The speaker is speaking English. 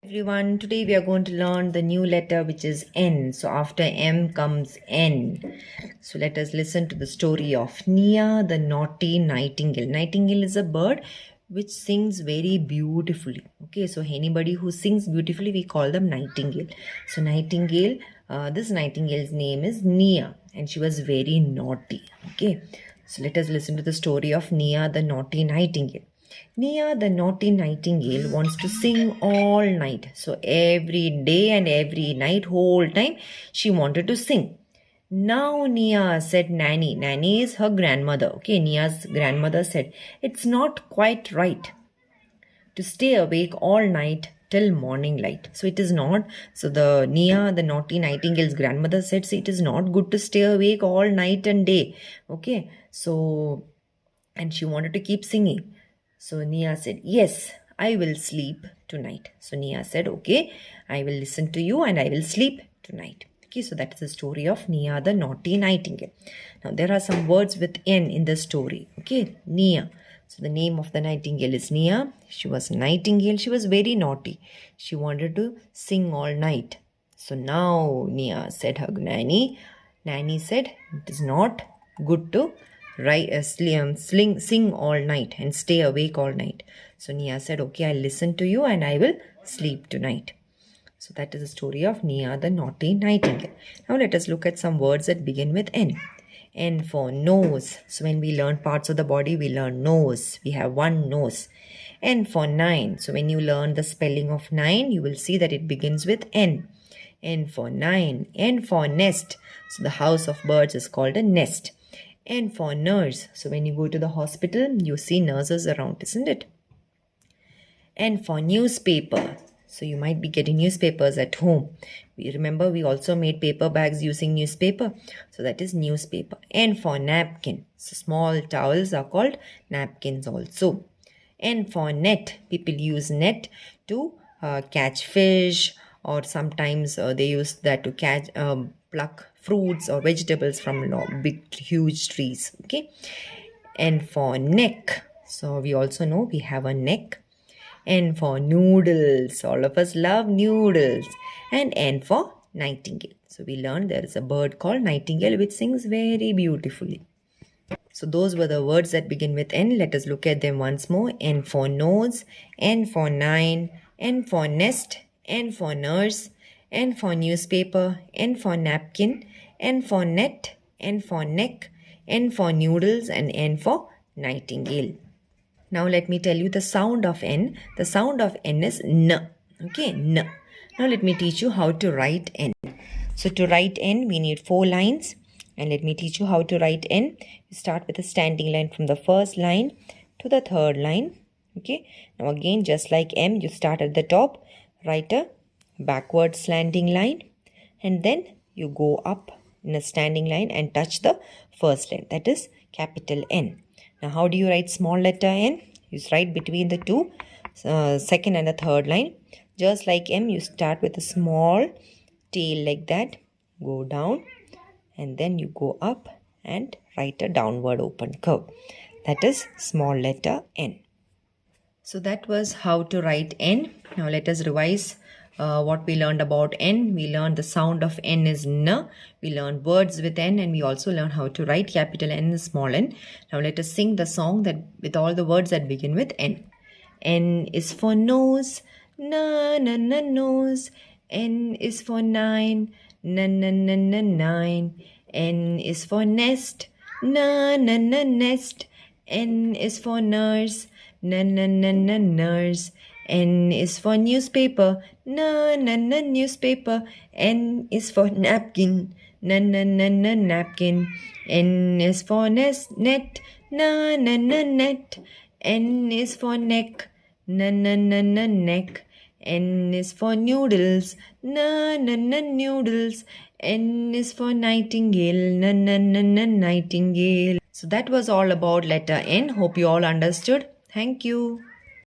Everyone, today we are going to learn the new letter which is N. So after M comes N. So let us listen to the story of Nia the naughty nightingale. Nightingale is a bird which sings very beautifully. Okay, so anybody who sings beautifully, we call them nightingale. So nightingale, this nightingale's name is Nia and she was very naughty. Okay, so let us listen to the story of Nia the naughty nightingale. Nia the naughty nightingale wants to sing all night. So every day and every night, whole time, she wanted to sing. Now Nia, said Nanny. Nanny is her grandmother. Okay, Nia's grandmother said, it's not quite right to stay awake all night till morning light. So it is not. So the Nia, the naughty nightingale's grandmother said, so it is not good to stay awake all night and day. Okay, so, and she wanted to keep singing. So Nia said, yes, I will sleep tonight. So Nia said, okay, I will listen to you and I will sleep tonight. Okay, so that is the story of Nia the naughty nightingale. Now there are some words with N in the story. Okay, Nia. So the name of the nightingale is Nia. She was a nightingale. She was very naughty. She wanted to sing all night. So now Nia said her nanny. Nanny said, it is not good to sing all night and stay awake all night. So Nia said, okay, I'll listen to you and I will sleep tonight. So that is the story of Nia the naughty nightingale. Now let us look at some words that begin with N. N for nose. So when we learn parts of the body, we learn nose. We have one nose. N for nine. So when you learn the spelling of nine, you will see that it begins with N. N for nine. N for nest. So the house of birds is called a nest. N for nurse. So when you go to the hospital, you see nurses around, isn't it? N for newspaper. So you might be getting newspapers at home. Remember, we also made paper bags using newspaper. So that is newspaper. N for napkin. So small towels are called napkins also. N for net. People use net to catch fish, or sometimes they use that to catch pluck fruits or vegetables from big huge trees. Okay. N for neck. So we also know we have a neck. N for noodles. All of us love noodles. And N for nightingale. So we learned there is a bird called nightingale which sings very beautifully. So those were the words that begin with N. Let us look at them once more. N for nose. N for nine. N for nest. N for nurse. N for newspaper. N for napkin. N for net. N for neck. N for noodles. And N for nightingale. Now let me tell you the sound of N. The sound of N is N. Okay, N. Now let me teach you how to write N. So to write N, we need 4 lines. And let me teach you how to write N. You start with a standing line from the first line to the third line. Okay. Now again, just like M, you start at the top, write a backward slanting line. And then you go up in a standing line and touch the first line. That is capital N. Now, how do you write small letter N? You write between the two, second and the third line. Just like M, you start with a small tail like that, go down, and then you go up and write a downward open curve. That is small letter N. So that was how to write N. Now let us revise what we learned about N. We learned the sound of N is N. We learned words with N, and we also learned how to write capital N and small n. Now let us sing the song that with all the words that begin with N. N is for nose, na na na nose. N is for nine, na na na na nine. N is for nest, na na na nest. N is for nurse, na na na na nurse. N is for newspaper, na na na newspaper. N is for napkin, na na na na napkin. N is for net, na na na net. N is for neck, na na na na neck. N is for noodles, na na na noodles. N is for nightingale, na na na na nightingale. So that was all about letter N. Hope you all understood. Thank you.